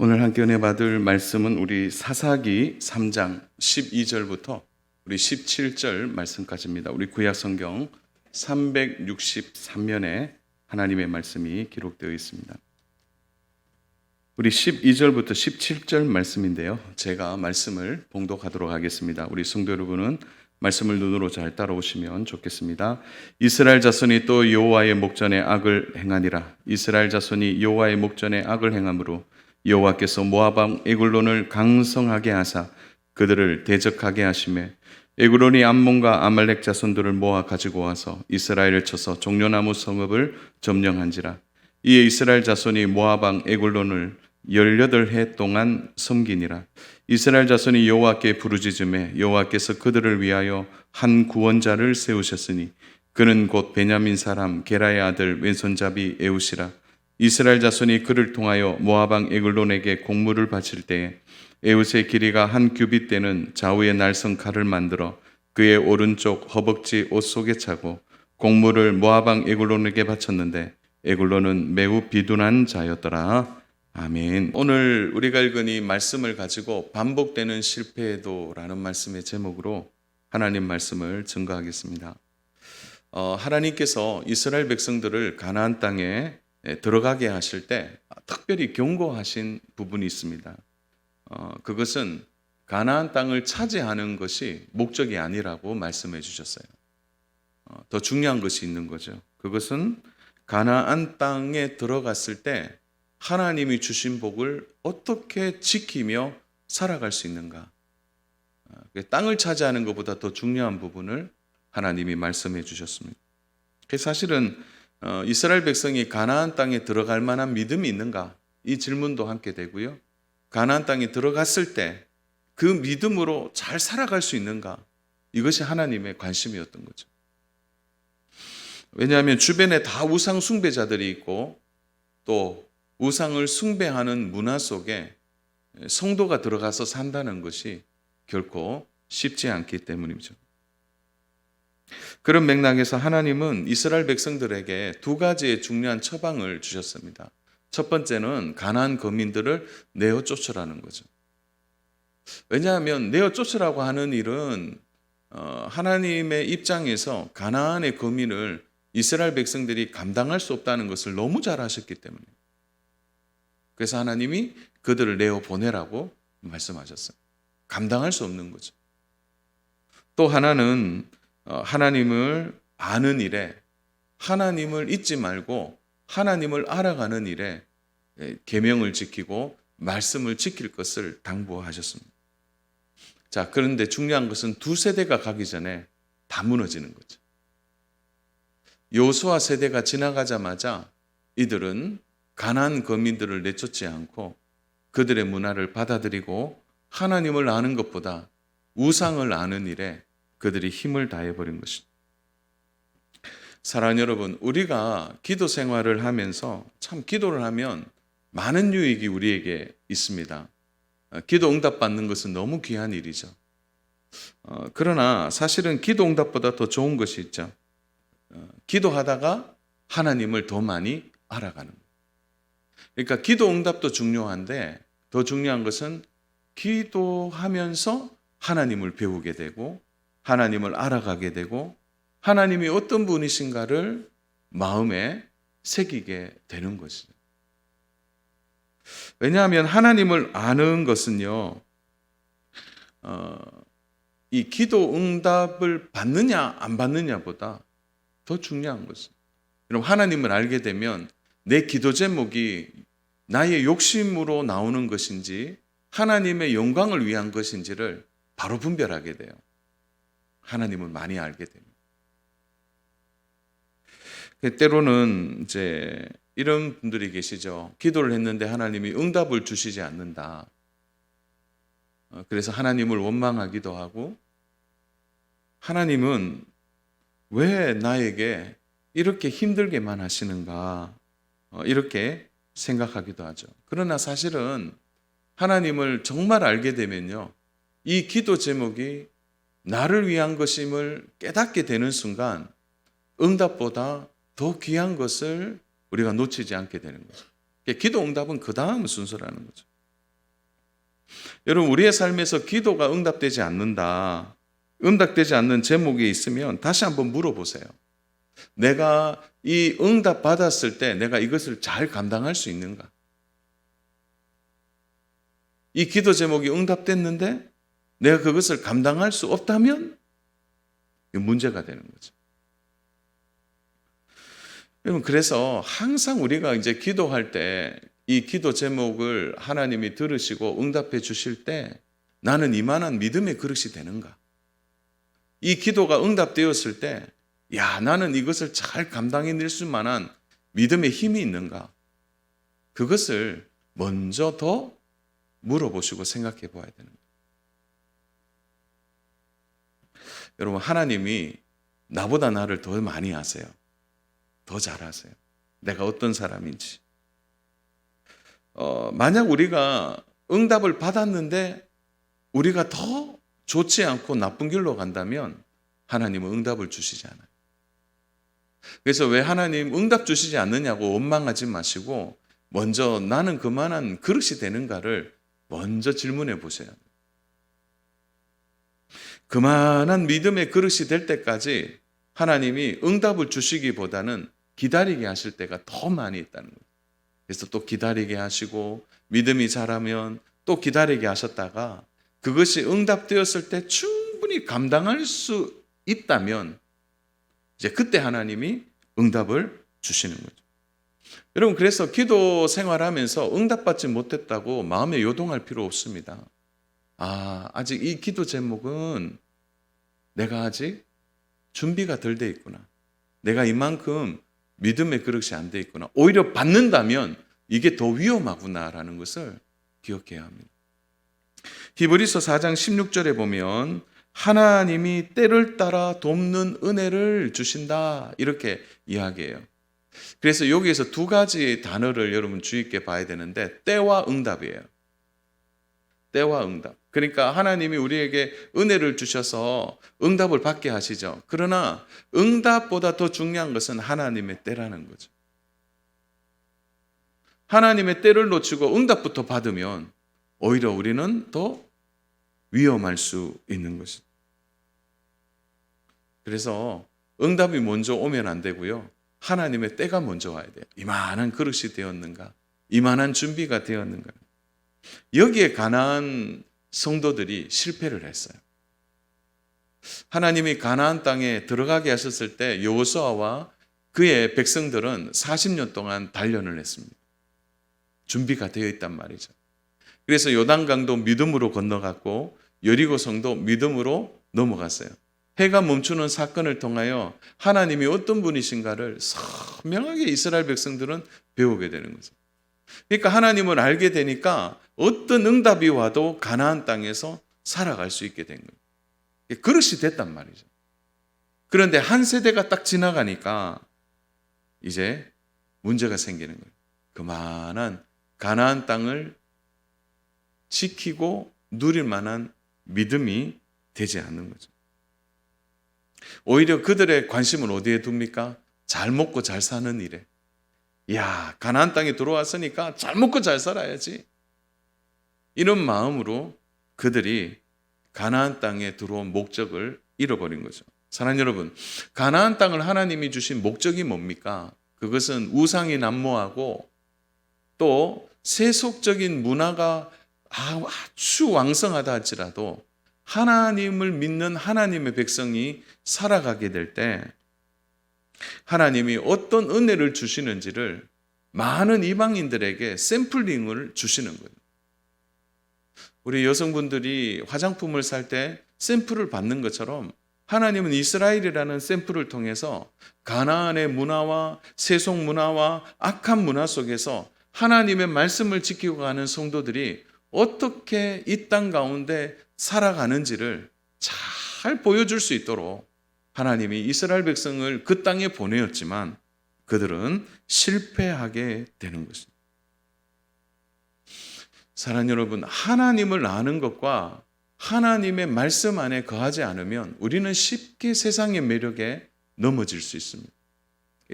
오늘 함께 은혜 받을 말씀은 우리 사사기 3장 12절부터 우리 17절 말씀까지입니다. 우리 구약 성경 363면에 하나님의 말씀이 기록되어 있습니다. 우리 12절부터 17절 말씀인데요. 제가 말씀을 봉독하도록 하겠습니다. 우리 성도 여러분은 말씀을 눈으로 잘 따라오시면 좋겠습니다. 이스라엘 자손이 또 여호와의 목전에 악을 행하니라. 이스라엘 자손이 여호와의 목전에 악을 행함으로 여호와께서 모압 왕 에글론을 강성하게 하사 그들을 대적하게 하시매 에글론이 암몬과 아말렉 자손들을 모아 가지고 와서 이스라엘을 쳐서 종려나무 성읍을 점령한지라. 이에 이스라엘 자손이 모압 왕 에글론을 18해 동안 섬기니라. 이스라엘 자손이 여호와께 부르짖음에 여호와께서 그들을 위하여 한 구원자를 세우셨으니 그는 곧 베냐민 사람 게라의 아들 왼손잡이 에웃이라. 이스라엘 자손이 그를 통하여 모압 왕 에글론에게 공물을 바칠 때에 에웃의 길이가 한 규빗 되는 좌우의 날성 칼을 만들어 그의 오른쪽 허벅지 옷 속에 차고 공물을 모압 왕 에글론에게 바쳤는데 에글론은 매우 비둔한 자였더라. 아멘. 오늘 우리가 읽은 이 말씀을 가지고 반복되는 실패에도라는 말씀의 제목으로 하나님 말씀을 증거하겠습니다. 하나님께서 이스라엘 백성들을 가나안 땅에 들어가게 하실 때 특별히 경고하신 부분이 있습니다. 그것은 가나안 땅을 차지하는 것이 목적이 아니라고 말씀해 주셨어요. 더 중요한 것이 있는 거죠. 그것은 가나안 땅에 들어갔을 때 하나님이 주신 복을 어떻게 지키며 살아갈 수 있는가. 땅을 차지하는 것보다 더 중요한 부분을 하나님이 말씀해 주셨습니다. 사실은 이스라엘 백성이 가나안 땅에 들어갈 만한 믿음이 있는가? 이 질문도 함께 되고요. 가나안 땅에 들어갔을 때 그 믿음으로 잘 살아갈 수 있는가? 이것이 하나님의 관심이었던 거죠. 왜냐하면 주변에 다 우상 숭배자들이 있고 또 우상을 숭배하는 문화 속에 성도가 들어가서 산다는 것이 결코 쉽지 않기 때문이죠. 그런 맥락에서 하나님은 이스라엘 백성들에게 두 가지의 중요한 처방을 주셨습니다. 첫 번째는 가나안 거민들을 내어 쫓으라는 거죠. 왜냐하면 내어 쫓으라고 하는 일은 하나님의 입장에서 가나안의 거민을 이스라엘 백성들이 감당할 수 없다는 것을 너무 잘 아셨기 때문에 그래서 하나님이 그들을 내어 보내라고 말씀하셨어요. 감당할 수 없는 거죠. 또 하나는 하나님을 아는 일에 하나님을 잊지 말고 하나님을 알아가는 일에 계명을 지키고 말씀을 지킬 것을 당부하셨습니다. 자, 그런데 중요한 것은 두 세대가 가기 전에 다 무너지는 거죠. 여호수아 세대가 지나가자마자 이들은 가나안 거민들을 내쫓지 않고 그들의 문화를 받아들이고 하나님을 아는 것보다 우상을 아는 일에 그들이 힘을 다해버린 것입니다. 사랑하는 여러분, 우리가 기도 생활을 하면서 참 기도를 하면 많은 유익이 우리에게 있습니다. 기도 응답받는 것은 너무 귀한 일이죠. 그러나 사실은 기도 응답보다 더 좋은 것이 있죠. 기도하다가 하나님을 더 많이 알아가는 거예요. 그러니까 기도 응답도 중요한데 더 중요한 것은 기도하면서 하나님을 배우게 되고 하나님을 알아가게 되고 하나님이 어떤 분이신가를 마음에 새기게 되는 것이죠. 왜냐하면 하나님을 아는 것은요, 이 기도 응답을 받느냐 안 받느냐보다 더 중요한 것이죠. 여러분, 하나님을 알게 되면 내 기도 제목이 나의 욕심으로 나오는 것인지 하나님의 영광을 위한 것인지를 바로 분별하게 돼요. 하나님을 많이 알게 됩니다. 때로는 이제 이런 분들이 계시죠. 기도를 했는데 하나님이 응답을 주시지 않는다. 그래서 하나님을 원망하기도 하고 하나님은 왜 나에게 이렇게 힘들게만 하시는가 이렇게 생각하기도 하죠. 그러나 사실은 하나님을 정말 알게 되면요, 이 기도 제목이 나를 위한 것임을 깨닫게 되는 순간 응답보다 더 귀한 것을 우리가 놓치지 않게 되는 거죠. 기도 응답은 그 다음 순서라는 거죠. 여러분, 우리의 삶에서 기도가 응답되지 않는다, 응답되지 않는 제목이 있으면 다시 한번 물어보세요. 내가 이 응답 받았을 때 내가 이것을 잘 감당할 수 있는가? 이 기도 제목이 응답됐는데 내가 그것을 감당할 수 없다면 문제가 되는 거죠. 여러분, 그래서 항상 우리가 이제 기도할 때 이 기도 제목을 하나님이 들으시고 응답해 주실 때 나는 이만한 믿음의 그릇이 되는가? 이 기도가 응답되었을 때 야, 나는 이것을 잘 감당해낼 수 만한 믿음의 힘이 있는가? 그것을 먼저 더 물어보시고 생각해 봐야 되는 거예요. 여러분, 하나님이 나보다 나를 더 많이 아세요. 더 잘 아세요. 내가 어떤 사람인지. 만약 우리가 응답을 받았는데 우리가 더 좋지 않고 나쁜 길로 간다면 하나님은 응답을 주시지 않아요. 그래서 왜 하나님 응답 주시지 않느냐고 원망하지 마시고 먼저 나는 그만한 그릇이 되는가를 먼저 질문해 보셔야 돼요. 그만한 믿음의 그릇이 될 때까지 하나님이 응답을 주시기보다는 기다리게 하실 때가 더 많이 있다는 거예요. 그래서 또 기다리게 하시고 믿음이 자라면 또 기다리게 하셨다가 그것이 응답되었을 때 충분히 감당할 수 있다면 이제 그때 하나님이 응답을 주시는 거죠. 여러분, 그래서 기도 생활하면서 응답받지 못했다고 마음에 요동할 필요 없습니다. 아직 이 기도 제목은 내가 아직 준비가 덜 돼 있구나. 내가 이만큼 믿음의 그릇이 안 돼 있구나. 오히려 받는다면 이게 더 위험하구나라는 것을 기억해야 합니다. 히브리서 4장 16절에 보면 하나님이 때를 따라 돕는 은혜를 주신다, 이렇게 이야기해요. 그래서 여기에서 두 가지 단어를 여러분 주의 있게 봐야 되는데 때와 응답이에요. 때와 응답. 그러니까 하나님이 우리에게 은혜를 주셔서 응답을 받게 하시죠. 그러나 응답보다 더 중요한 것은 하나님의 때라는 거죠. 하나님의 때를 놓치고 응답부터 받으면 오히려 우리는 더 위험할 수 있는 것이죠. 그래서 응답이 먼저 오면 안 되고요. 하나님의 때가 먼저 와야 돼요. 이만한 그릇이 되었는가? 이만한 준비가 되었는가? 여기에 가나안 성도들이 실패를 했어요. 하나님이 가나안 땅에 들어가게 하셨을 때 여호수아와 그의 백성들은 40년 동안 단련을 했습니다. 준비가 되어 있단 말이죠. 그래서 요단강도 믿음으로 건너갔고 여리고 성도 믿음으로 넘어갔어요. 해가 멈추는 사건을 통하여 하나님이 어떤 분이신가를 선명하게 이스라엘 백성들은 배우게 되는 거죠. 그러니까 하나님을 알게 되니까 어떤 응답이 와도 가나안 땅에서 살아갈 수 있게 된 거예요. 그릇이 됐단 말이죠. 그런데 한 세대가 딱 지나가니까 이제 문제가 생기는 거예요. 그만한 가나안 땅을 지키고 누릴 만한 믿음이 되지 않는 거죠. 오히려 그들의 관심을 어디에 둡니까? 잘 먹고 잘 사는 일에. 야, 가나안 땅에 들어왔으니까 잘 먹고 잘 살아야지. 이런 마음으로 그들이 가나안 땅에 들어온 목적을 잃어버린 거죠. 사랑하는 여러분, 가나안 땅을 하나님이 주신 목적이 뭡니까? 그것은 우상이 난무하고 또 세속적인 문화가 아주 왕성하다 할지라도 하나님을 믿는 하나님의 백성이 살아가게 될 때 하나님이 어떤 은혜를 주시는지를 많은 이방인들에게 샘플링을 주시는 거예요. 우리 여성분들이 화장품을 살 때 샘플을 받는 것처럼 하나님은 이스라엘이라는 샘플을 통해서 가나안의 문화와 세속 문화와 악한 문화 속에서 하나님의 말씀을 지키고 가는 성도들이 어떻게 이 땅 가운데 살아가는지를 잘 보여줄 수 있도록 하나님이 이스라엘 백성을 그 땅에 보내었지만 그들은 실패하게 되는 것입니다. 사랑하는 여러분, 하나님을 아는 것과 하나님의 말씀 안에 거하지 않으면 우리는 쉽게 세상의 매력에 넘어질 수 있습니다.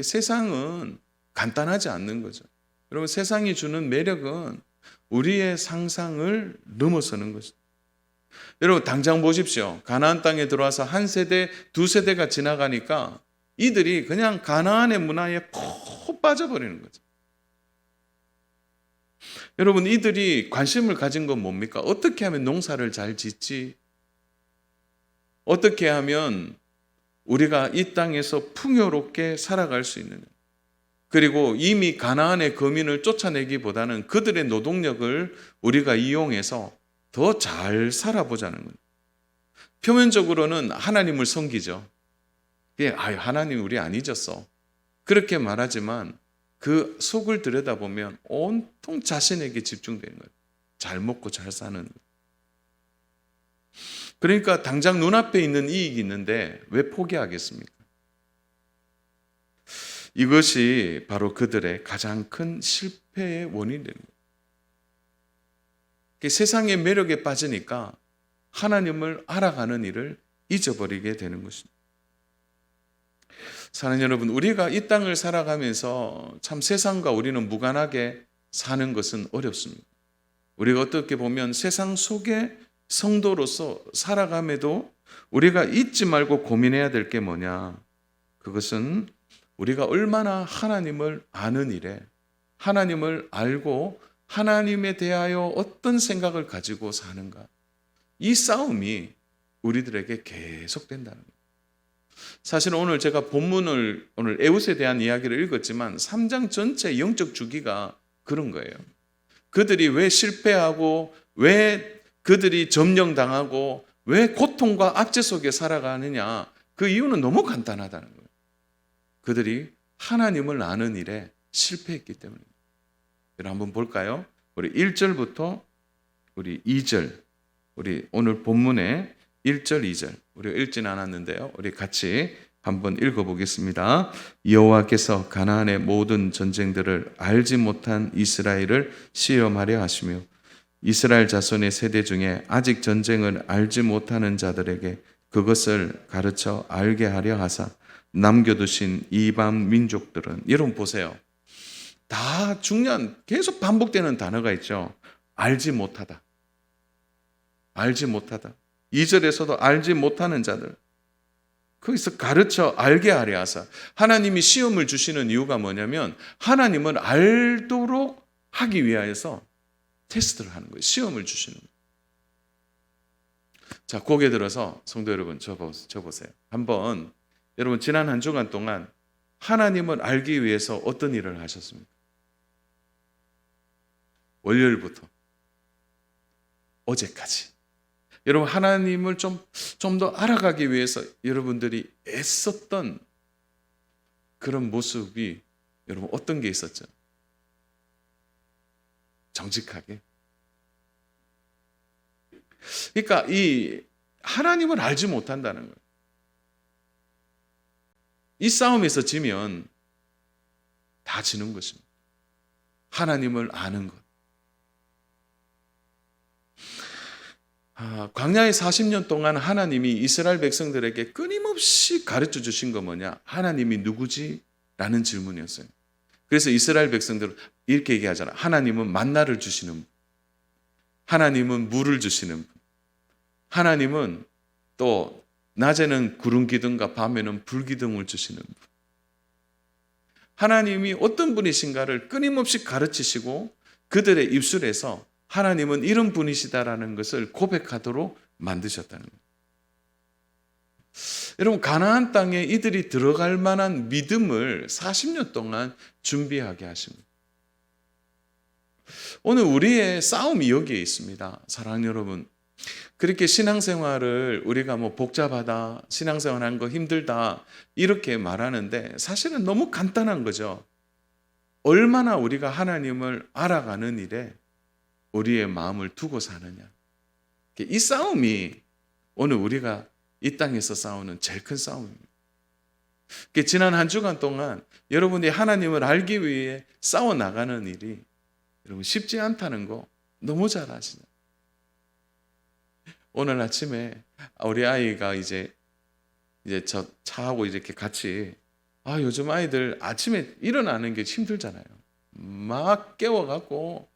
세상은 간단하지 않는 거죠. 여러분, 세상이 주는 매력은 우리의 상상을 넘어서는 것입니다. 여러분 당장 보십시오. 가나안 땅에 들어와서 한 세대, 두 세대가 지나가니까 이들이 그냥 가나안의 문화에 푹 빠져버리는 거죠. 여러분 이들이 관심을 가진 건 뭡니까? 어떻게 하면 농사를 잘 짓지? 어떻게 하면 우리가 이 땅에서 풍요롭게 살아갈 수 있느냐? 그리고 이미 가나안의 거민을 쫓아내기보다는 그들의 노동력을 우리가 이용해서 더 잘 살아보자는 거예요. 표면적으로는 하나님을 섬기죠. 하나님 우리 안 잊었어. 그렇게 말하지만 그 속을 들여다보면 온통 자신에게 집중되는 거예요. 잘 먹고 잘 사는 거예요. 그러니까 당장 눈앞에 있는 이익이 있는데 왜 포기하겠습니까? 이것이 바로 그들의 가장 큰 실패의 원인이 되는 거예요. 세상의 매력에 빠지니까 하나님을 알아가는 일을 잊어버리게 되는 것입니다. 사랑하는 여러분, 우리가 이 땅을 살아가면서 참 세상과 우리는 무관하게 사는 것은 어렵습니다. 우리가 어떻게 보면 세상 속에 성도로서 살아감에도 우리가 잊지 말고 고민해야 될 게 뭐냐? 그것은 우리가 얼마나 하나님을 아는 일에 하나님을 알고 하나님에 대하여 어떤 생각을 가지고 사는가? 이 싸움이 우리들에게 계속된다는 거예요. 사실 오늘 제가 본문을 오늘 에웃에 대한 이야기를 읽었지만 3장 전체 영적 주기가 그런 거예요. 그들이 왜 실패하고 왜 그들이 점령당하고 왜 고통과 압제 속에 살아가느냐? 그 이유는 너무 간단하다는 거예요. 그들이 하나님을 아는 일에 실패했기 때문입니다. 여러분 한번 볼까요? 우리 1절부터 우리 2절, 우리 오늘 본문의 1절, 2절 우리가 읽지는 않았는데요. 우리 같이 한번 읽어보겠습니다. 여호와께서 가나안의 모든 전쟁들을 알지 못한 이스라엘을 시험하려 하시며 이스라엘 자손의 세대 중에 아직 전쟁을 알지 못하는 자들에게 그것을 가르쳐 알게 하려 하사 남겨두신 이방 민족들은, 여러분 보세요. 다 중요한 계속 반복되는 단어가 있죠. 알지 못하다. 알지 못하다. 2절에서도 알지 못하는 자들. 거기서 가르쳐 알게 하려 하사. 하나님이 시험을 주시는 이유가 뭐냐면 하나님을 알도록 하기 위하여서 테스트를 하는 거예요. 시험을 주시는 거예요. 자, 고개 들어서 성도 여러분 저 보세요. 한번 여러분 지난 한 주간 동안 하나님을 알기 위해서 어떤 일을 하셨습니까? 월요일부터 어제까지 여러분 하나님을 좀 더 알아가기 위해서 여러분들이 애썼던 그런 모습이 여러분 어떤 게 있었죠? 정직하게. 그러니까 이 하나님을 알지 못한다는 거예요. 이 싸움에서 지면 다 지는 것입니다. 하나님을 아는 것. 광야의 40년 동안 하나님이 이스라엘 백성들에게 끊임없이 가르쳐 주신 거 뭐냐? 하나님이 누구지? 라는 질문이었어요. 그래서 이스라엘 백성들은 이렇게 얘기하잖아. 하나님은 만나를 주시는 분. 하나님은 물을 주시는 분. 하나님은 또 낮에는 구름 기둥과 밤에는 불 기둥을 주시는 분. 하나님이 어떤 분이신가를 끊임없이 가르치시고 그들의 입술에서 하나님은 이런 분이시다라는 것을 고백하도록 만드셨다는 거예요. 여러분 가나안 땅에 이들이 들어갈 만한 믿음을 40년 동안 준비하게 하십니다. 오늘 우리의 싸움이 여기에 있습니다. 사랑하는 여러분, 그렇게 신앙생활을 우리가 복잡하다, 신앙생활하는 거 힘들다 이렇게 말하는데 사실은 너무 간단한 거죠. 얼마나 우리가 하나님을 알아가는 일에 우리의 마음을 두고 사느냐. 이 싸움이 오늘 우리가 이 땅에서 싸우는 제일 큰 싸움입니다. 지난 한 주간 동안 여러분이 하나님을 알기 위해 싸워나가는 일이 여러분 쉽지 않다는 거 너무 잘 아시죠? 오늘 아침에 우리 아이가 이제 저 차하고 이렇게 같이 요즘 아이들 아침에 일어나는 게 힘들잖아요. 막 깨워갖고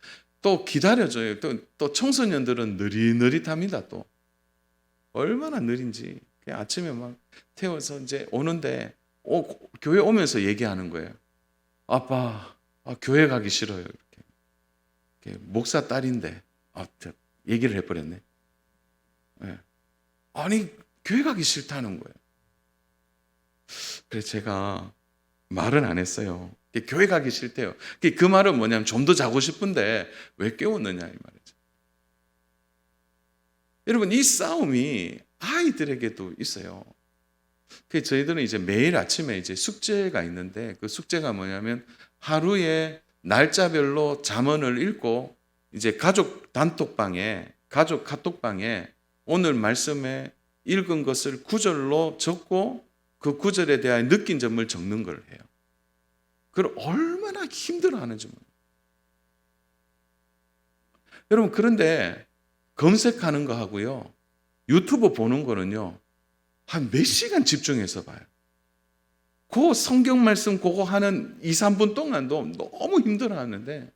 또 기다려줘요. 또 청소년들은 느릿느릿합니다. 또 얼마나 느린지. 아침에 막 태워서 이제 오는데 교회 오면서 얘기하는 거예요. 아빠, 교회 가기 싫어요. 이렇게. 목사 딸인데 얘기를 해버렸네. 네. 아니 교회 가기 싫다는 거예요. 그래서 제가 말은 안 했어요. 교회 가기 싫대요. 그 말은 뭐냐면 좀 더 자고 싶은데 왜 깨웠느냐 이 말이죠. 여러분 이 싸움이 아이들에게도 있어요. 그래서 저희들은 이제 매일 아침에 이제 숙제가 있는데 그 숙제가 뭐냐면 하루에 날짜별로 잠언을 읽고 이제 가족 단톡방에 가족 카톡방에 오늘 말씀에 읽은 것을 구절로 적고 그 구절에 대한 느낀 점을 적는 걸 해요. 그걸 얼마나 힘들어하는지 모르겠어요. 여러분 그런데 검색하는 거 하고요 유튜브 보는 거는요 한 몇 시간 집중해서 봐요. 그 성경 말씀 그거 하는 2, 3분 동안도 너무 힘들어하는데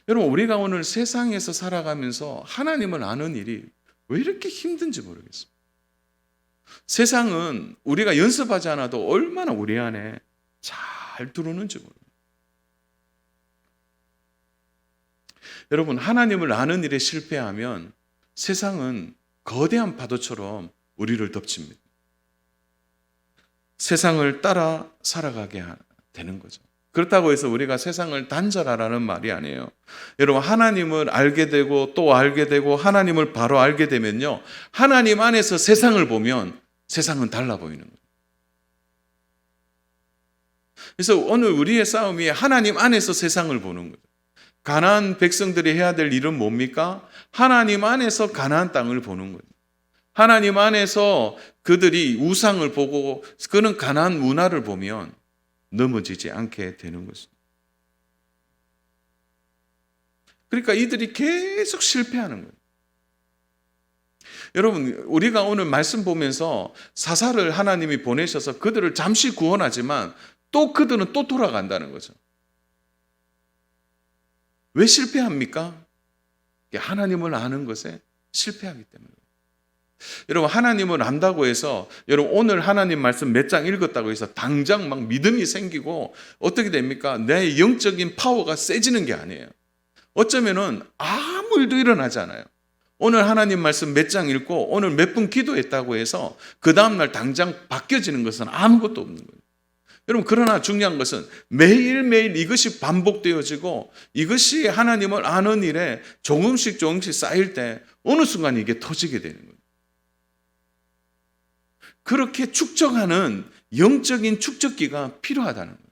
여러분 우리가 오늘 세상에서 살아가면서 하나님을 아는 일이 왜 이렇게 힘든지 모르겠어요. 세상은 우리가 연습하지 않아도 얼마나 우리 안에 잘 들어오는지 모르겠어요. 여러분 하나님을 아는 일에 실패하면 세상은 거대한 파도처럼 우리를 덮칩니다. 세상을 따라 살아가게 되는 거죠. 그렇다고 해서 우리가 세상을 단절하라는 말이 아니에요. 여러분 하나님을 알게 되고 또 알게 되고 하나님을 바로 알게 되면요 하나님 안에서 세상을 보면 세상은 달라 보이는 거예요. 그래서 오늘 우리의 싸움이 하나님 안에서 세상을 보는 거죠. 가나안 백성들이 해야 될 일은 뭡니까? 하나님 안에서 가나안 땅을 보는 거예요. 하나님 안에서 그들이 우상을 보고 그는 가나안 문화를 보면 넘어지지 않게 되는 것입니다. 그러니까 이들이 계속 실패하는 거예요. 여러분 우리가 오늘 말씀 보면서 사사를 하나님이 보내셔서 그들을 잠시 구원하지만 또 그들은 또 돌아간다는 거죠. 왜 실패합니까? 하나님을 아는 것에 실패하기 때문에. 여러분 하나님을 안다고 해서 여러분 오늘 하나님 말씀 몇 장 읽었다고 해서 당장 막 믿음이 생기고 어떻게 됩니까? 내 영적인 파워가 세지는 게 아니에요. 어쩌면은 아무 일도 일어나지 않아요. 오늘 하나님 말씀 몇 장 읽고 오늘 몇 분 기도했다고 해서 그 다음날 당장 바뀌어지는 것은 아무것도 없는 거예요. 여러분 그러나 중요한 것은 매일매일 이것이 반복되어지고 이것이 하나님을 아는 일에 조금씩 쌓일 때 어느 순간 이게 터지게 되는 거예요. 그렇게 축적하는 영적인 축적기가 필요하다는 거예요.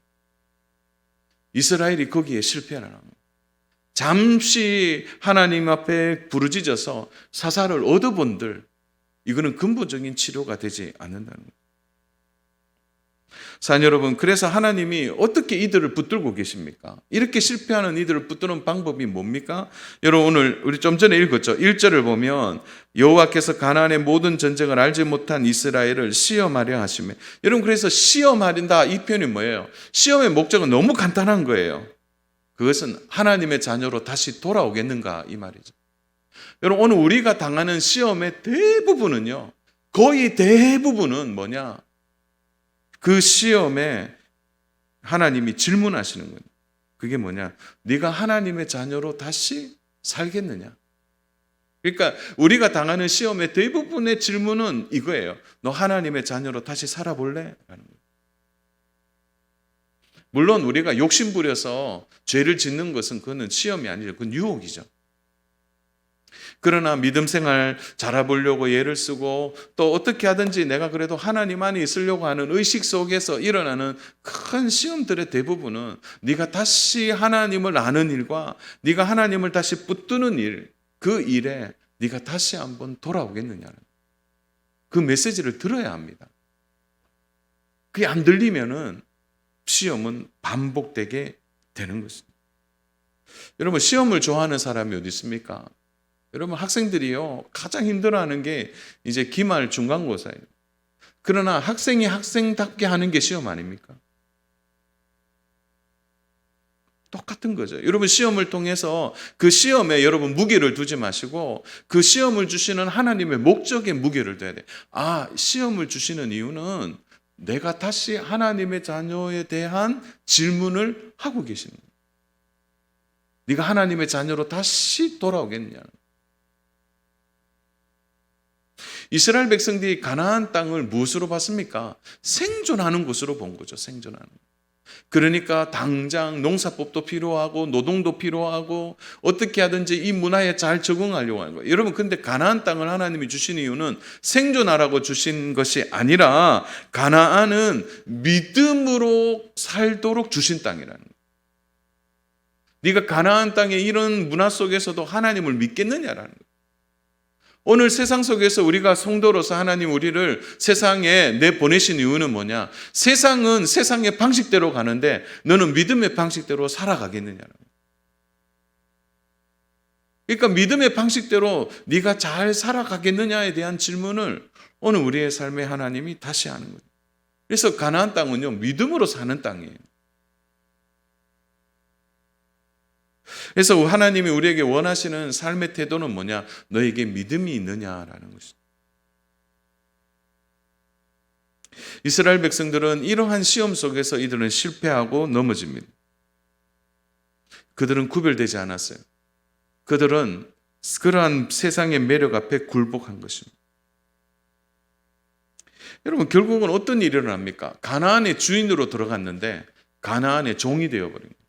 이스라엘이 거기에 실패하는 거예요. 잠시 하나님 앞에 부르짖어서 사사를 얻어본들 이거는 근본적인 치료가 되지 않는다는 거예요. 사랑 여러분, 그래서 하나님이 어떻게 이들을 붙들고 계십니까? 이렇게 실패하는 이들을 붙드는 방법이 뭡니까? 여러분 오늘 우리 좀 전에 읽었죠. 1절을 보면 여호와께서 가나안의 모든 전쟁을 알지 못한 이스라엘을 시험하려 하시며, 여러분 그래서 시험하린다 이 표현이 뭐예요? 시험의 목적은 너무 간단한 거예요. 그것은 하나님의 자녀로 다시 돌아오겠는가 이 말이죠. 여러분 오늘 우리가 당하는 시험의 대부분은요, 거의 대부분은 뭐냐? 그 시험에 하나님이 질문하시는 거예요. 그게 뭐냐? 네가 하나님의 자녀로 다시 살겠느냐? 그러니까 우리가 당하는 시험의 대부분의 질문은 이거예요. 너 하나님의 자녀로 다시 살아볼래? 라는 거예요. 물론 우리가 욕심부려서 죄를 짓는 것은 그거는 시험이 아니죠. 그건 유혹이죠. 그러나 믿음 생활 잘해보려고 애를 쓰고 또 어떻게 하든지 내가 그래도 하나님 안에 있으려고 하는 의식 속에서 일어나는 큰 시험들의 대부분은 네가 다시 하나님을 아는 일과 네가 하나님을 다시 붙드는 일, 그 일에 네가 다시 한번 돌아오겠느냐는 그 메시지를 들어야 합니다. 그게 안 들리면은 시험은 반복되게 되는 것입니다. 여러분 시험을 좋아하는 사람이 어디 있습니까? 여러분 학생들이요 가장 힘들어하는 게 이제 기말 중간고사예요. 그러나 학생이 학생답게 하는 게 시험 아닙니까? 똑같은 거죠. 여러분 시험을 통해서 그 시험에 여러분 무게를 두지 마시고 그 시험을 주시는 하나님의 목적에 무게를 둬야 돼요. 시험을 주시는 이유는 내가 다시 하나님의 자녀에 대한 질문을 하고 계시는 거예요. 네가 하나님의 자녀로 다시 돌아오겠느냐. 이스라엘 백성들이 가나안 땅을 무엇으로 봤습니까? 생존하는 곳으로 본 거죠. 생존하는 것. 그러니까 당장 농사법도 필요하고 노동도 필요하고 어떻게 하든지 이 문화에 잘 적응하려고 하는 거예요. 여러분 근데 가나안 땅을 하나님이 주신 이유는 생존하라고 주신 것이 아니라 가나안은 믿음으로 살도록 주신 땅이라는 거예요. 네가 가나안 땅의 이런 문화 속에서도 하나님을 믿겠느냐라는 거예요. 오늘 세상 속에서 우리가 성도로서 하나님 우리를 세상에 내보내신 이유는 뭐냐? 세상은 세상의 방식대로 가는데 너는 믿음의 방식대로 살아가겠느냐는 거예요. 그러니까 믿음의 방식대로 네가 잘 살아가겠느냐에 대한 질문을 오늘 우리의 삶에 하나님이 다시 하는 거예요. 그래서 가나안 땅은요, 믿음으로 사는 땅이에요. 그래서 하나님이 우리에게 원하시는 삶의 태도는 뭐냐? 너에게 믿음이 있느냐라는 것입니다. 이스라엘 백성들은 이러한 시험 속에서 이들은 실패하고 넘어집니다. 그들은 구별되지 않았어요. 그들은 그러한 세상의 매력 앞에 굴복한 것입니다. 여러분 결국은 어떤 일이 일어납니까? 가나안의 주인으로 들어갔는데 가나안의 종이 되어버린 거예요.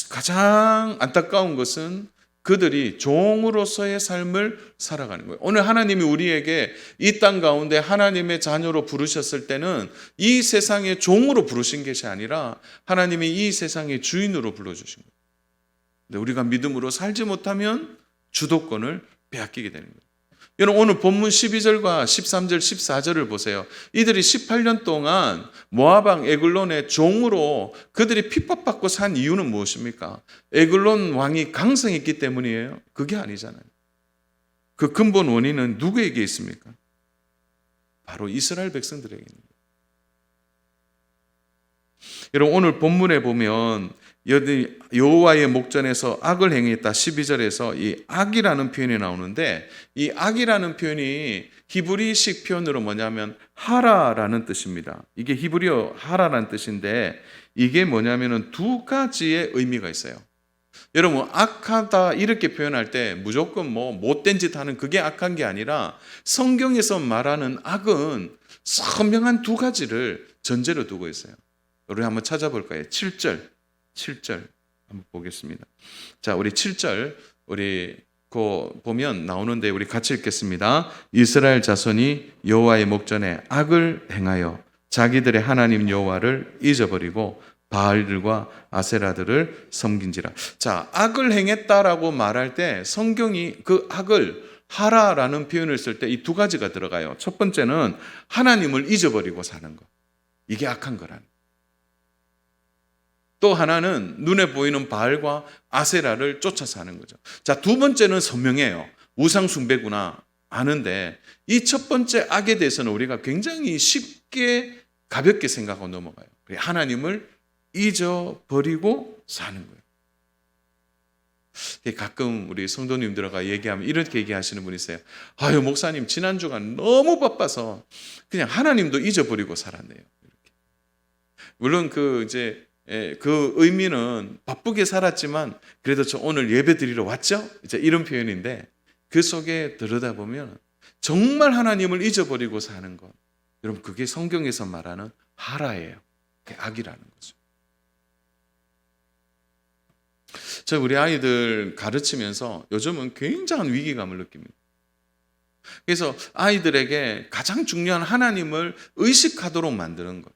가장 안타까운 것은 그들이 종으로서의 삶을 살아가는 거예요. 오늘 하나님이 우리에게 이 땅 가운데 하나님의 자녀로 부르셨을 때는 이 세상의 종으로 부르신 것이 아니라 하나님이 이 세상의 주인으로 불러주신 거예요. 근데 우리가 믿음으로 살지 못하면 주도권을 빼앗기게 되는 거예요. 여러분 오늘 본문 12절과 13절, 14절을 보세요. 이들이 18년 동안 모압왕 에글론의 종으로 그들이 핍박받고 산 이유는 무엇입니까? 에글론 왕이 강성했기 때문이에요? 그게 아니잖아요. 그 근본 원인은 누구에게 있습니까? 바로 이스라엘 백성들에게 있는 거예요. 여러분 오늘 본문에 보면 여호와의 목전에서 악을 행했다 12절에서 이 악이라는 표현이 나오는데 이 악이라는 표현이 히브리식 표현으로 뭐냐면 하라라는 뜻입니다. 이게 히브리어 하라라는 뜻인데 이게 뭐냐면은 두 가지의 의미가 있어요. 여러분 악하다 이렇게 표현할 때 무조건 뭐 못된 짓 하는 그게 악한 게 아니라 성경에서 말하는 악은 선명한 두 가지를 전제로 두고 있어요. 우리 한번 찾아볼 거예요. 7절 한번 보겠습니다. 자, 우리 7절 우리 보면 나오는데 우리 같이 읽겠습니다. 이스라엘 자손이 여호와의 목전에 악을 행하여 자기들의 하나님 여호와를 잊어버리고 바알들과 아세라들을 섬긴지라. 자, 악을 행했다라고 말할 때 성경이 그 악을 하라라는 표현을 쓸 때 이 두 가지가 들어가요. 첫 번째는 하나님을 잊어버리고 사는 것. 이게 악한 거라는 거예요. 또 하나는 눈에 보이는 바알과 아세라를 쫓아 사는 거죠. 자, 두 번째는 선명해요. 우상 숭배구나 아는데 이 첫 번째 악에 대해서는 우리가 굉장히 쉽게 가볍게 생각하고 넘어가요. 하나님을 잊어버리고 사는 거예요. 가끔 우리 성도님들과 얘기하면 이렇게 얘기하시는 분이 있어요. 아유 목사님 지난주간 너무 바빠서 그냥 하나님도 잊어버리고 살았네요. 이렇게. 물론 그 의미는 바쁘게 살았지만 그래도 저 오늘 예배 드리러 왔죠? 이제 이런 표현인데 그 속에 들여다보면 정말 하나님을 잊어버리고 사는 것. 여러분 그게 성경에서 말하는 하라예요. 그게 악이라는 거죠. 저 우리 아이들 가르치면서 요즘은 굉장한 위기감을 느낍니다. 그래서 아이들에게 가장 중요한 하나님을 의식하도록 만드는 것.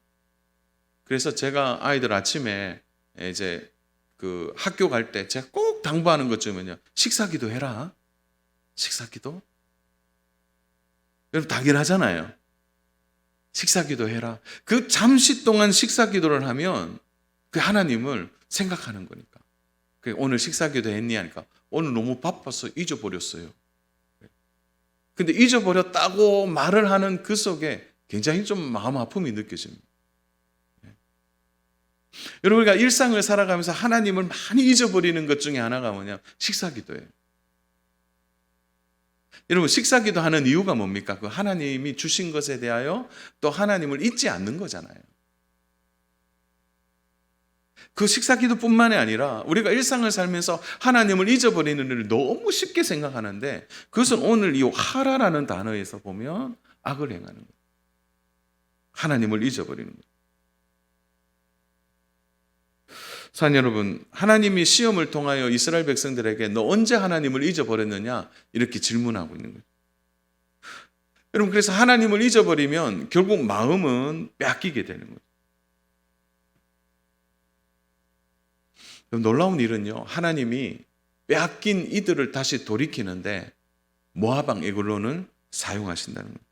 그래서 제가 아이들 아침에 이제 그 학교 갈 때 제가 꼭 당부하는 것 중에는요. 식사기도 해라. 식사기도. 여러분 당연하잖아요. 식사기도 해라. 그 잠시 동안 식사기도를 하면 그 하나님을 생각하는 거니까. 오늘 식사기도 했니? 하니까 오늘 너무 바빠서 잊어버렸어요. 근데 잊어버렸다고 말을 하는 그 속에 굉장히 좀 마음 아픔이 느껴집니다. 여러분, 우리가 일상을 살아가면서 하나님을 많이 잊어버리는 것 중에 하나가 뭐냐? 식사기도예요. 여러분, 식사기도 하는 이유가 뭡니까? 그 하나님이 주신 것에 대하여 또 하나님을 잊지 않는 거잖아요. 그 식사기도뿐만이 아니라 우리가 일상을 살면서 하나님을 잊어버리는 일을 너무 쉽게 생각하는데, 그것은 오늘 이 하라라는 단어에서 보면 악을 행하는 거예요. 하나님을 잊어버리는 거예요. 사랑 여러분, 하나님이 시험을 통하여 이스라엘 백성들에게 너 언제 하나님을 잊어버렸느냐 이렇게 질문하고 있는 거예요. 여러분, 그래서 하나님을 잊어버리면 결국 마음은 빼앗기게 되는 거예요. 놀라운 일은요, 하나님이 빼앗긴 이들을 다시 돌이키는데 모압 왕 에글론을 사용하신다는 거예요.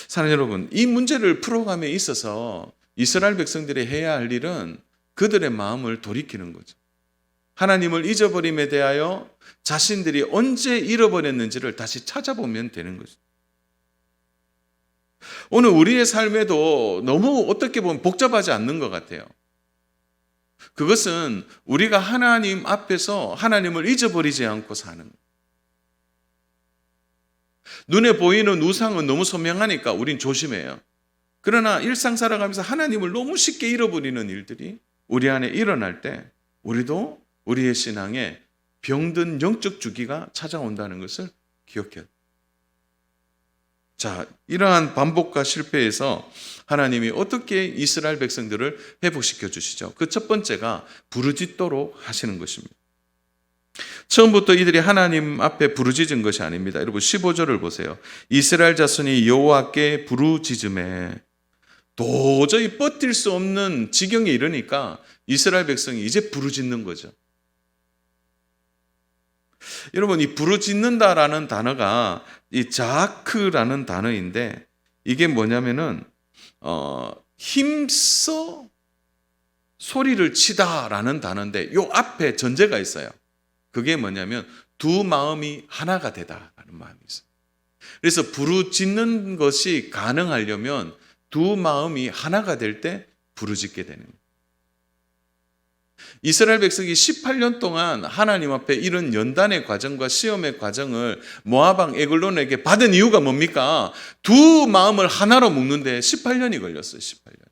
사랑 여러분, 이 문제를 풀어감에 있어서 이스라엘 백성들이 해야 할 일은 그들의 마음을 돌이키는 거죠. 하나님을 잊어버림에 대하여 자신들이 언제 잃어버렸는지를 다시 찾아보면 되는 거죠. 오늘 우리의 삶에도 너무 어떻게 보면 복잡하지 않는 것 같아요. 그것은 우리가 하나님 앞에서 하나님을 잊어버리지 않고 사는 거예요. 눈에 보이는 우상은 너무 선명하니까 우린 조심해요. 그러나 일상 살아가면서 하나님을 너무 쉽게 잃어버리는 일들이 우리 안에 일어날 때 우리도 우리의 신앙에 병든 영적 주기가 찾아온다는 것을 기억해야 돼요. 자, 이러한 반복과 실패에서 하나님이 어떻게 이스라엘 백성들을 회복시켜 주시죠? 그 첫 번째가 부르짖도록 하시는 것입니다. 처음부터 이들이 하나님 앞에 부르짖은 것이 아닙니다. 여러분 15절을 보세요. 이스라엘 자손이 여호와께 부르짖음에, 도저히 버틸 수 없는 지경에 이르니까 이스라엘 백성이 이제 부르짖는 거죠. 여러분, 이 부르짖는다라는 단어가 이 자크라는 단어인데, 이게 뭐냐면은 힘써 소리를 치다라는 단어인데 요 앞에 전제가 있어요. 그게 뭐냐면 두 마음이 하나가 되다라는 마음이 있어요. 그래서 부르짖는 것이 가능하려면 두 마음이 하나가 될 때 부르짖게 되는 거예요. 이스라엘 백성이 18년 동안 하나님 앞에 이런 연단의 과정과 시험의 과정을 모압 왕 에글론에게 받은 이유가 뭡니까? 두 마음을 하나로 묶는데 18년이 걸렸어요. 18년.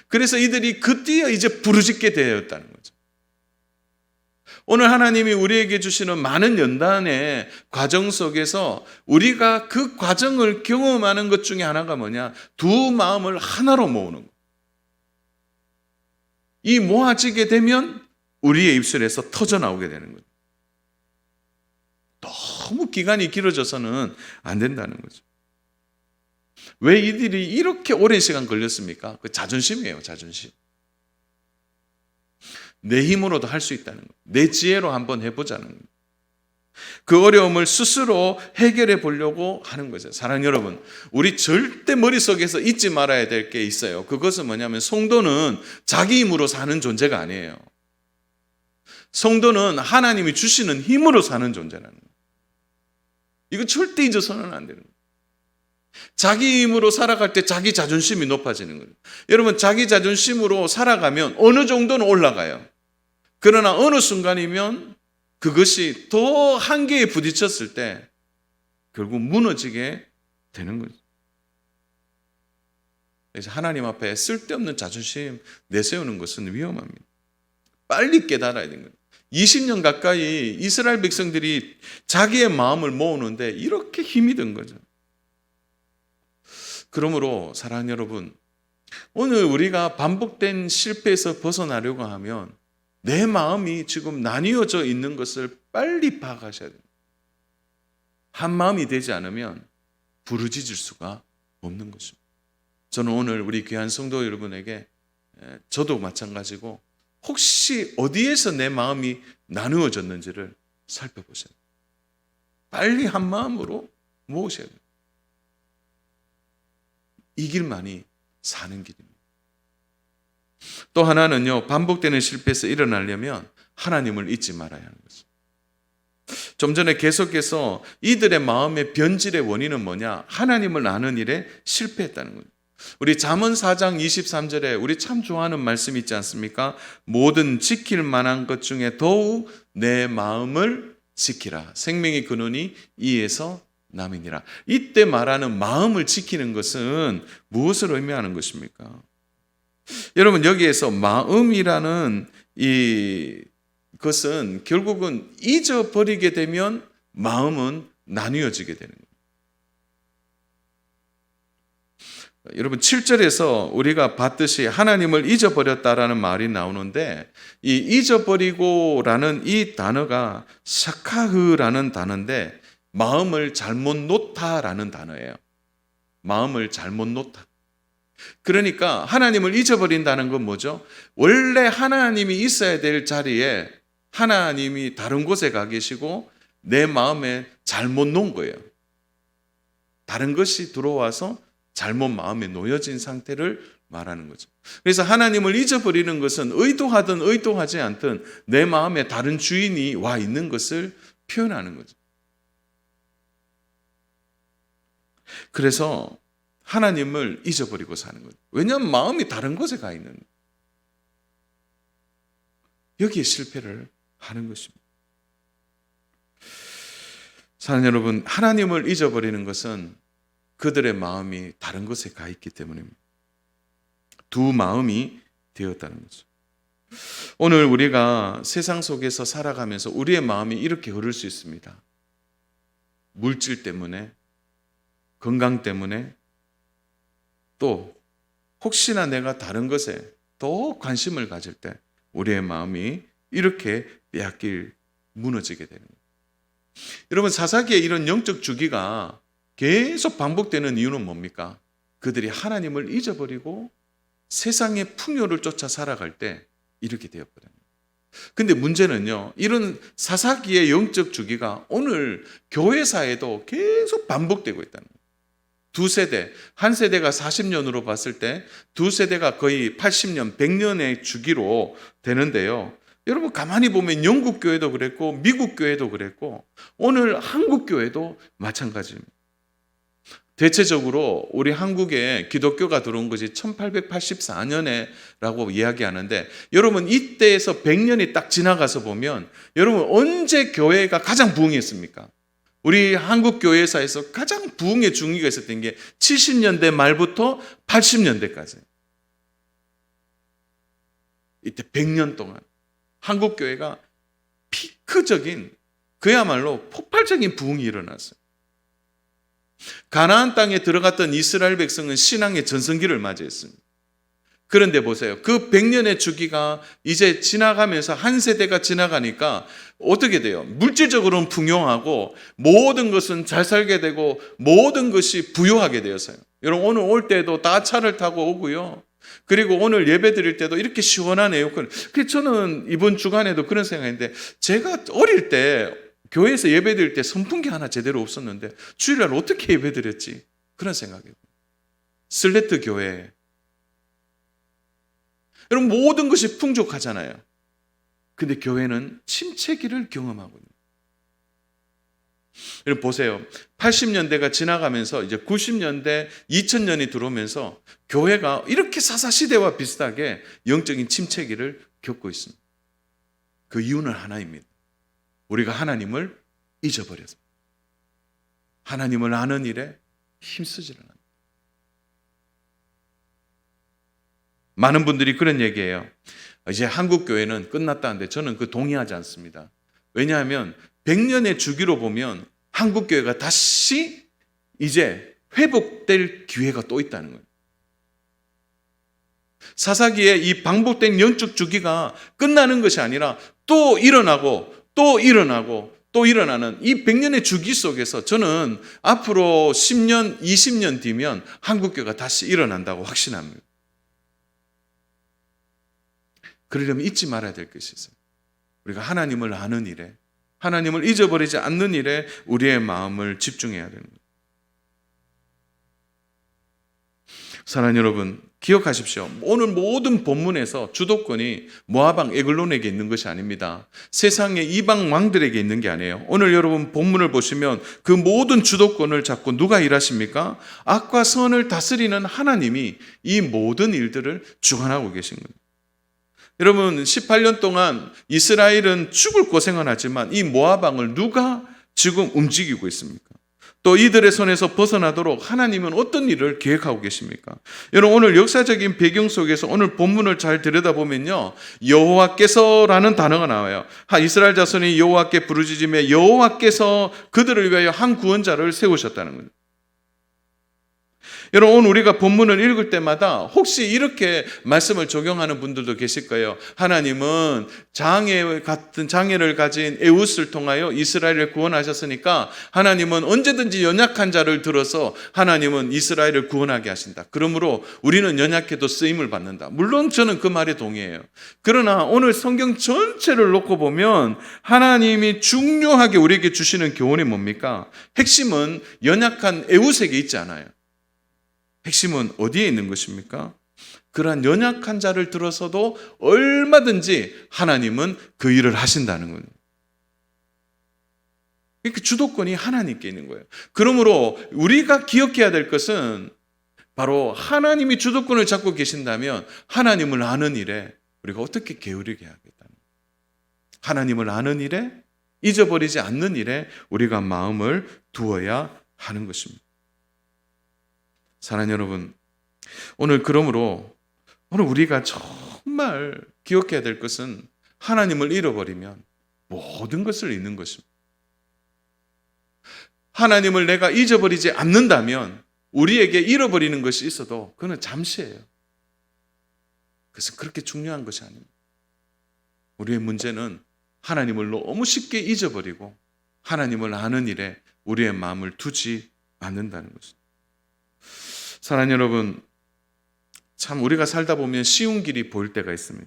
그래서 이들이 그때야 이제 부르짖게 되었다는 거죠. 오늘 하나님이 우리에게 주시는 많은 연단의 과정 속에서 우리가 그 과정을 경험하는 것 중에 하나가 뭐냐? 두 마음을 하나로 모으는 것. 이 모아지게 되면 우리의 입술에서 터져나오게 되는 거죠. 너무 기간이 길어져서는 안 된다는 거죠. 왜 이들이 이렇게 오랜 시간 걸렸습니까? 그 자존심이에요, 자존심. 내 힘으로도 할 수 있다는 거예요. 내 지혜로 한번 해보자는 거예요. 그 어려움을 스스로 해결해 보려고 하는 거죠. 사랑하는 여러분, 우리 절대 머릿속에서 잊지 말아야 될 게 있어요. 그것은 뭐냐면 성도는 자기 힘으로 사는 존재가 아니에요. 성도는 하나님이 주시는 힘으로 사는 존재라는 거예요. 이거 절대 잊어서는 안 되는 거예요. 자기 힘으로 살아갈 때 자기 자존심이 높아지는 거예요. 여러분, 자기 자존심으로 살아가면 어느 정도는 올라가요. 그러나 어느 순간이면 그것이 더 한계에 부딪혔을 때 결국 무너지게 되는 거죠. 그래서 하나님 앞에 쓸데없는 자존심 내세우는 것은 위험합니다. 빨리 깨달아야 되는 거예요. 20년 가까이 이스라엘 백성들이 자기의 마음을 모으는데 이렇게 힘이 든 거죠. 그러므로 사랑하는 여러분, 오늘 우리가 반복된 실패에서 벗어나려고 하면 내 마음이 지금 나뉘어져 있는 것을 빨리 파악하셔야 됩니다. 한 마음이 되지 않으면 부르짖을 수가 없는 것입니다. 저는 오늘 우리 귀한 성도 여러분에게, 저도 마찬가지고, 혹시 어디에서 내 마음이 나누어졌는지를 살펴보셔야 돼요. 빨리 한 마음으로 모으셔야 돼요. 이 길만이 사는 길입니다. 또 하나는요, 반복되는 실패에서 일어나려면 하나님을 잊지 말아야 하는 거죠. 좀 전에 계속해서 이들의 마음의 변질의 원인은 뭐냐? 하나님을 아는 일에 실패했다는 거예요. 우리 잠언 4장 23절에 우리 참 좋아하는 말씀 있지 않습니까? 모든 지킬 만한 것 중에 더욱 내 마음을 지키라. 생명의 근원이 이에서 남이니라. 이때 말하는 마음을 지키는 것은 무엇을 의미하는 것입니까? 여러분, 여기에서 마음이라는 것은 결국은 잊어버리게 되면 마음은 나뉘어지게 되는 거예요. 여러분, 7절에서 우리가 봤듯이 하나님을 잊어버렸다라는 말이 나오는데, 이 잊어버리고라는 이 단어가 샤카흐라는 단어인데 마음을 잘못 놓다라는 단어예요. 마음을 잘못 놓다. 그러니까 하나님을 잊어버린다는 건 뭐죠? 원래 하나님이 있어야 될 자리에 하나님이 다른 곳에 가 계시고 내 마음에 잘못 놓은 거예요. 다른 것이 들어와서 잘못 마음에 놓여진 상태를 말하는 거죠. 그래서 하나님을 잊어버리는 것은 의도하든 의도하지 않든 내 마음에 다른 주인이 와 있는 것을 표현하는 거죠. 그래서 하나님을 잊어버리고 사는 거죠. 왜냐하면 마음이 다른 곳에 가 있는, 여기에 실패를 하는 것입니다. 사랑하는 여러분, 하나님을 잊어버리는 것은 그들의 마음이 다른 곳에 가 있기 때문입니다. 두 마음이 되었다는 거죠. 오늘 우리가 세상 속에서 살아가면서 우리의 마음이 이렇게 흐를 수 있습니다. 물질 때문에, 건강 때문에, 또 혹시나 내가 다른 것에 더 관심을 가질 때 우리의 마음이 이렇게 빼앗길, 무너지게 되는 거예요. 여러분, 사사기의 이런 영적 주기가 계속 반복되는 이유는 뭡니까? 그들이 하나님을 잊어버리고 세상의 풍요를 쫓아 살아갈 때 이렇게 되어버려요. 근데 문제는요, 이런 사사기의 영적 주기가 오늘 교회사에도 계속 반복되고 있다는 거예요. 두 세대, 한 세대가 40년으로 봤을 때 두 세대가 거의 80년, 100년의 주기로 되는데요. 여러분, 가만히 보면 영국 교회도 그랬고 미국 교회도 그랬고 오늘 한국 교회도 마찬가지입니다. 대체적으로 우리 한국에 기독교가 들어온 것이 1884년에라고 이야기하는데, 여러분 이때에서 100년이 딱 지나가서 보면 여러분 언제 교회가 가장 부흥했습니까? 우리 한국 교회사에서 가장 부흥의 중기가 있었던 게 70년대 말부터 80년대까지. 이때 100년 동안 한국 교회가 피크적인, 그야말로 폭발적인 부흥이 일어났어요. 가나안 땅에 들어갔던 이스라엘 백성은 신앙의 전성기를 맞이했습니다. 그런데 보세요. 그 100년의 주기가 이제 지나가면서 한 세대가 지나가니까 어떻게 돼요? 물질적으로는 풍요하고 모든 것은 잘 살게 되고 모든 것이 부유하게 되었어요. 여러분, 오늘 올 때도 다 차를 타고 오고요. 그리고 오늘 예배 드릴 때도 이렇게 시원한 에어컨. 그래서 저는 이번 주간에도 그런 생각인데, 제가 어릴 때 교회에서 예배 드릴 때 선풍기 하나 제대로 없었는데 주일날 어떻게 예배 드렸지? 그런 생각이에요. 슬레트 교회. 여러분, 모든 것이 풍족하잖아요. 근데 교회는 침체기를 경험하거든요. 여러분 보세요. 80년대가 지나가면서 이제 90년대, 2000년이 들어오면서 교회가 이렇게 사사시대와 비슷하게 영적인 침체기를 겪고 있습니다. 그 이유는 하나입니다. 우리가 하나님을 잊어버렸습니다. 하나님을 아는 일에 힘쓰지를 않습니다. 많은 분들이 그런 얘기해요. 이제 한국 교회는 끝났다는데 저는 그 동의하지 않습니다. 왜냐하면 100년의 주기로 보면 한국 교회가 다시 이제 회복될 기회가 또 있다는 거예요. 사사기의 이 반복된 영적 주기가 끝나는 것이 아니라 또 일어나고 또 일어나고 또 일어나는 이 100년의 주기 속에서 저는 앞으로 10년, 20년 뒤면 한국교회가 다시 일어난다고 확신합니다. 그러려면 잊지 말아야 될 것이 있어요. 우리가 하나님을 아는 일에, 하나님을 잊어버리지 않는 일에 우리의 마음을 집중해야 되는 거예요. 사랑하는 여러분, 기억하십시오. 오늘 모든 본문에서 주도권이 모아방 에글론에게 있는 것이 아닙니다. 세상의 이방 왕들에게 있는 게 아니에요. 오늘 여러분 본문을 보시면 그 모든 주도권을 잡고 누가 일하십니까? 악과 선을 다스리는 하나님이 이 모든 일들을 주관하고 계신 겁니다. 여러분, 18년 동안 이스라엘은 죽을 고생을 하지만 이 모아방을 누가 지금 움직이고 있습니까? 또 이들의 손에서 벗어나도록 하나님은 어떤 일을 계획하고 계십니까? 여러분, 오늘 역사적인 배경 속에서 오늘 본문을 잘 들여다보면요, 여호와께서라는 단어가 나와요. 이스라엘 자손이 여호와께 부르짖으며 여호와께서 그들을 위하여 한 구원자를 세우셨다는 거예요. 여러분, 오늘 우리가 본문을 읽을 때마다 혹시 이렇게 말씀을 적용하는 분들도 계실 거예요. 하나님은 장애 같은 장애를 가진 에웃을 통하여 이스라엘을 구원하셨으니까 하나님은 언제든지 연약한 자를 들어서 하나님은 이스라엘을 구원하게 하신다. 그러므로 우리는 연약해도 쓰임을 받는다. 물론 저는 그 말에 동의해요. 그러나 오늘 성경 전체를 놓고 보면 하나님이 중요하게 우리에게 주시는 교훈이 뭡니까? 핵심은 연약한 에웃에게 있지 않아요. 핵심은 어디에 있는 것입니까? 그러한 연약한 자를 들어서도 얼마든지 하나님은 그 일을 하신다는 거예요. 그러니까 주도권이 하나님께 있는 거예요. 그러므로 우리가 기억해야 될 것은 바로 하나님이 주도권을 잡고 계신다면 하나님을 아는 일에 우리가 어떻게 게으르게 하겠다는 거예요. 하나님을 아는 일에, 잊어버리지 않는 일에 우리가 마음을 두어야 하는 것입니다. 사랑하는 여러분, 오늘 그러므로 오늘 우리가 정말 기억해야 될 것은 하나님을 잃어버리면 모든 것을 잃는 것입니다. 하나님을 내가 잊어버리지 않는다면 우리에게 잃어버리는 것이 있어도 그건 잠시예요. 그래서 그렇게 중요한 것이 아닙니다. 우리의 문제는 하나님을 너무 쉽게 잊어버리고 하나님을 아는 일에 우리의 마음을 두지 않는다는 것입니다. 사랑하는 여러분, 참 우리가 살다 보면 쉬운 길이 보일 때가 있습니다.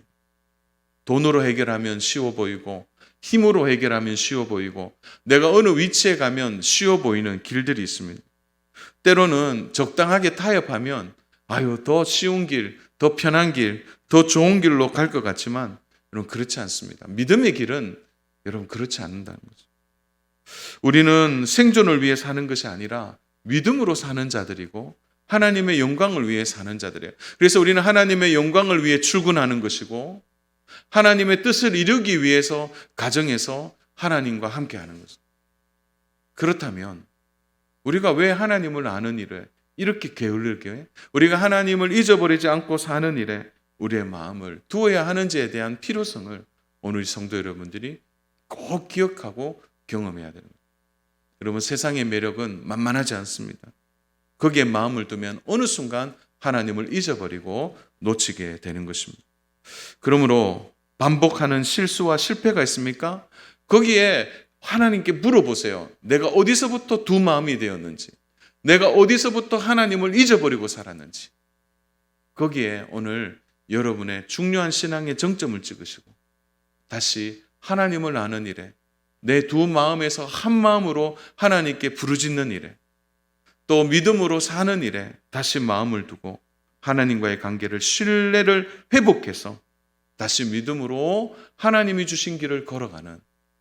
돈으로 해결하면 쉬워 보이고 힘으로 해결하면 쉬워 보이고 내가 어느 위치에 가면 쉬워 보이는 길들이 있습니다. 때로는 적당하게 타협하면 더 쉬운 길, 더 편한 길, 더 좋은 길로 갈 것 같지만 여러분 그렇지 않습니다. 믿음의 길은 여러분 그렇지 않는다는 거죠. 우리는 생존을 위해 사는 것이 아니라 믿음으로 사는 자들이고 하나님의 영광을 위해 사는 자들이에요. 그래서 우리는 하나님의 영광을 위해 출근하는 것이고 하나님의 뜻을 이루기 위해서 가정에서 하나님과 함께하는 것입니다. 그렇다면 우리가 왜 하나님을 아는 일에 이렇게 게을르게 우리가 하나님을 잊어버리지 않고 사는 일에 우리의 마음을 두어야 하는지에 대한 필요성을 오늘 성도 여러분들이 꼭 기억하고 경험해야 됩니다. 여러분, 세상의 매력은 만만하지 않습니다. 거기에 마음을 두면 어느 순간 하나님을 잊어버리고 놓치게 되는 것입니다. 그러므로 반복하는 실수와 실패가 있습니까? 거기에 하나님께 물어보세요. 내가 어디서부터 두 마음이 되었는지, 내가 어디서부터 하나님을 잊어버리고 살았는지. 거기에 오늘 여러분의 중요한 신앙의 정점을 찍으시고 다시 하나님을 아는 일에 내 두 마음에서 한 마음으로 하나님께 부르짖는 일에 또 믿음으로 사는 일에 다시 마음을 두고 하나님과의 관계를 신뢰를 회복해서 다시 믿음으로 하나님이 주신 길을 걸어가는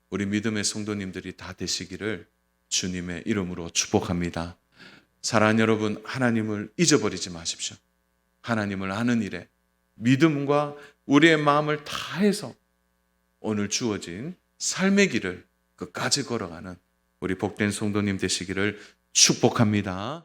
우리 믿음의 성도님들이 다 되시기를 주님의 이름으로 축복합니다. 사랑하는 여러분, 하나님을 잊어버리지 마십시오. 하나님을 아는 일에 믿음과 우리의 마음을 다해서 오늘 주어진 삶의 길을 끝까지 걸어가는 우리 복된 성도님 되시기를 축복합니다.